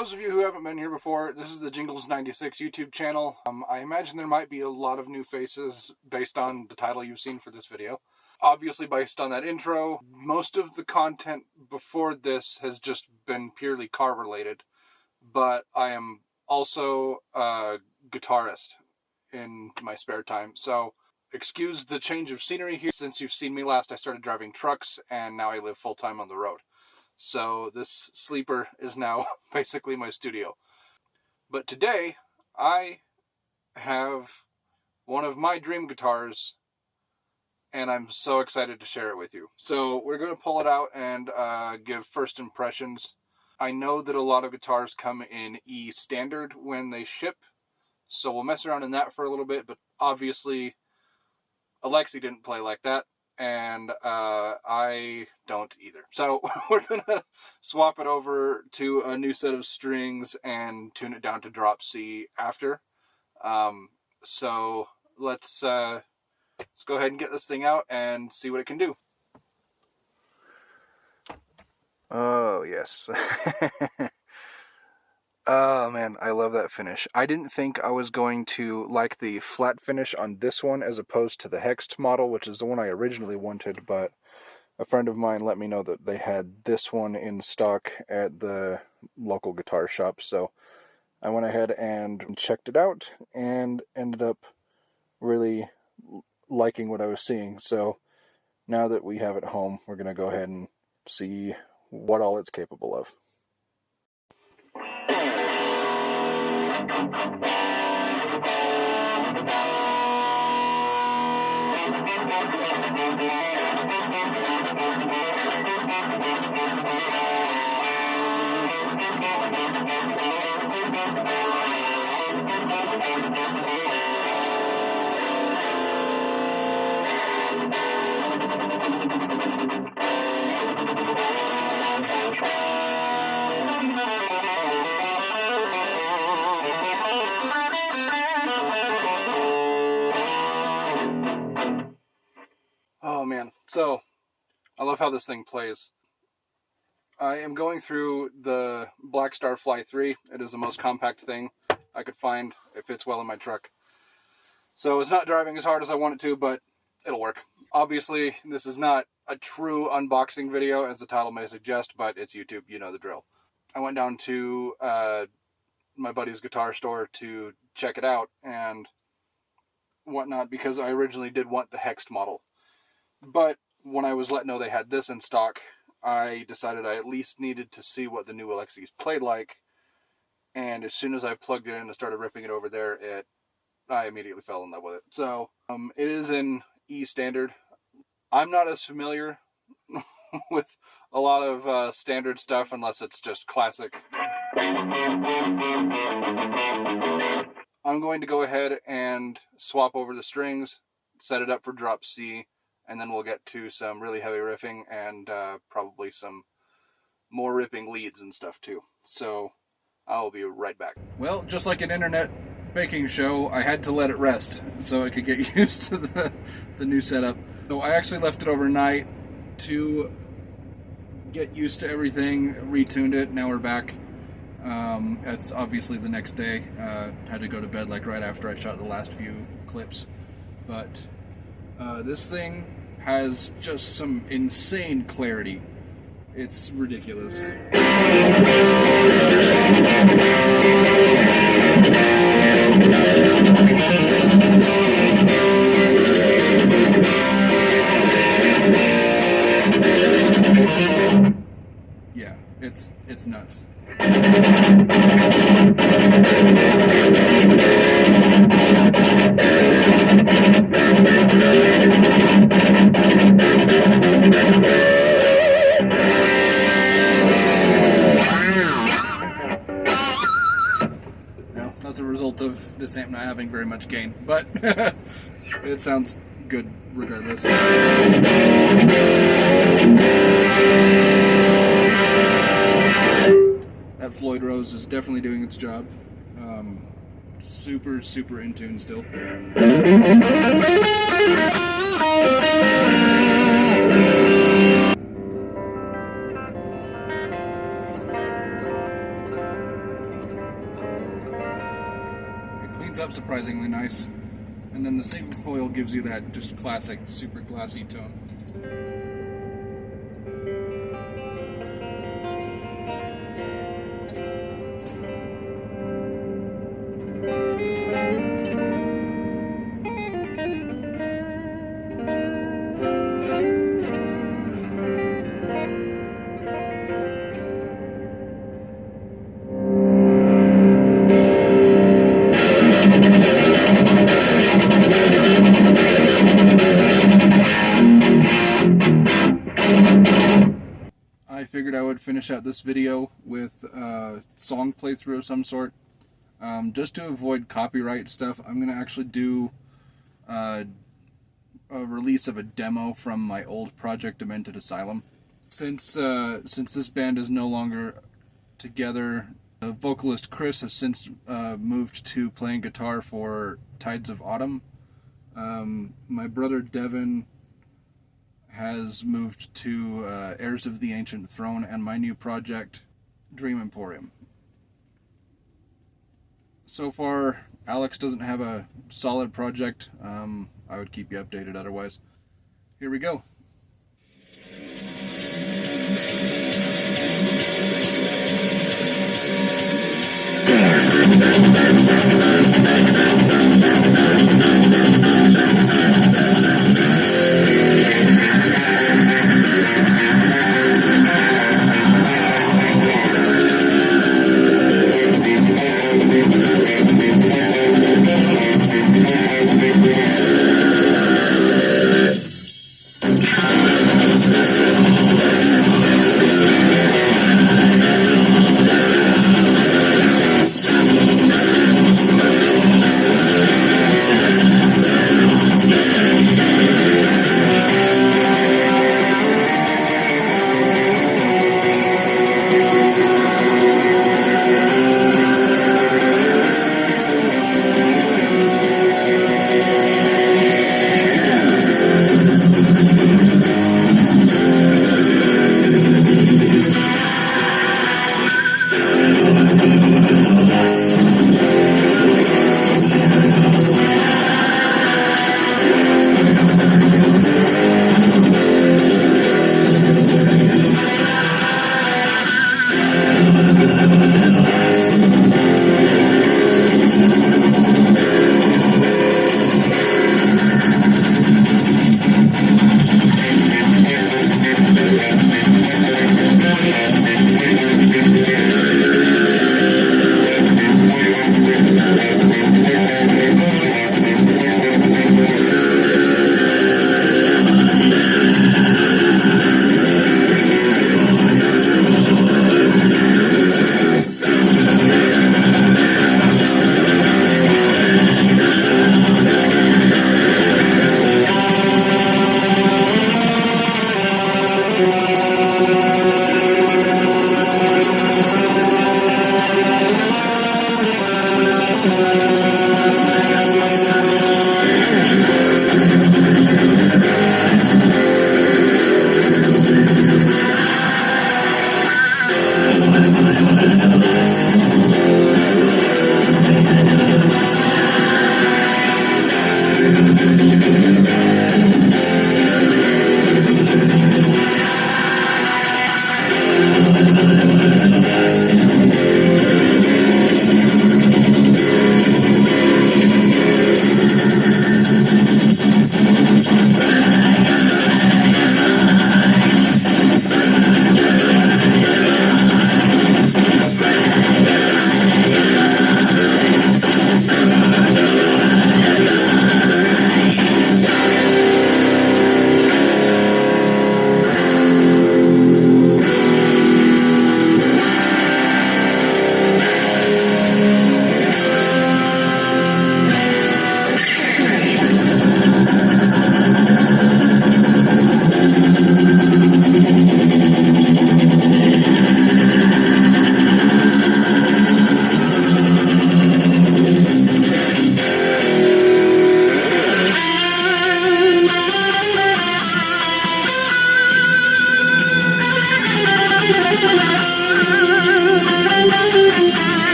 those of you who haven't been here before, this is the Jingles96 YouTube channel. I imagine there might be a lot of new faces based on the title you've seen for this video. Obviously, based on that intro, most of the content before this has just been purely car related, but I am also a guitarist in my spare time, so excuse the change of scenery here. Since you've seen me last, I started driving trucks, and now I live full-time on the road. So this sleeper is now basically my studio. But today, I have one of my dream guitars, and I'm so excited to share it with you. So we're going to pull it out and give first impressions. I know that a lot of guitars come in E standard when they ship, so we'll mess around in that for a little bit, but obviously Alexi didn't play like that, and I don't either. So we're going to swap it over to a new set of strings and tune it down to drop C after. So let's go ahead and get this thing out and see what it can do. Oh, yes. Oh, man, I love that finish. I didn't think I was going to like the flat finish on this one as opposed to the hexed model, which is the one I originally wanted, but a friend of mine let me know that they had this one in stock at the local guitar shop, so I went ahead and checked it out and ended up really liking what I was seeing. So now that we have it home, we're going to go ahead and see what all it's capable of. Oh man, so I love how this thing plays. I am going through the Black Star Fly 3. It is the most compact thing I could find. It fits well in my truck. So it's not driving as hard as I want it to, but it'll work. Obviously, this is not a true unboxing video, as the title may suggest, but it's YouTube, you know the drill. I went down to my buddy's guitar store to check it out and whatnot, because I originally did want the hexed model. But when I was let know they had this in stock, I decided I at least needed to see what the new Alexis played like. And as soon as I plugged it in and started ripping it over there, I immediately fell in love with it. So it is in E standard. I'm not as familiar with a lot of standard stuff unless it's just classic. I'm going to go ahead and swap over the strings, set it up for drop C, and then we'll get to some really heavy riffing and probably some more ripping leads and stuff too. So I'll be right back. Well, just like an internet baking show, I had to let it rest so I could get used to the new setup. So I actually left it overnight to get used to everything, retuned it, now we're back. It's obviously the next day. Had to go to bed like right after I shot the last few clips. But this thing has just some insane clarity. It's ridiculous. Yeah, it's nuts. Well, that's a result of this amp not having very much gain, but it sounds good regardless. That Floyd Rose is definitely doing its job. Super, super in tune still. out surprisingly nice. And then the single foil gives you that just classic, super glassy tone. I figured I would finish out this video with a song playthrough of some sort. Just to avoid copyright stuff, I'm going to actually do a release of a demo from my old project, Demented Asylum. Since this band is no longer together, the vocalist Chris has since moved to playing guitar for Tides of Autumn. My brother Devin has moved to Heirs of the Ancient Throne and my new project, Dream Emporium. So far, Alex doesn't have a solid project. I would keep you updated otherwise. Here we go.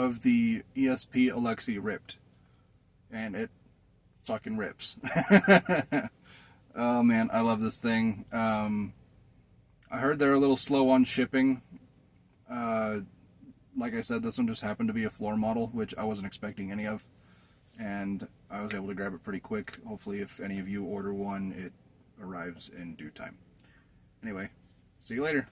of the ESP Alexi ripped. And it fucking rips. Oh man, I love this thing. I heard they're a little slow on shipping. Like I said, this one just happened to be a floor model, which I wasn't expecting any of. And I was able to grab it pretty quick. Hopefully, if any of you order one, it arrives in due time. Anyway, see you later.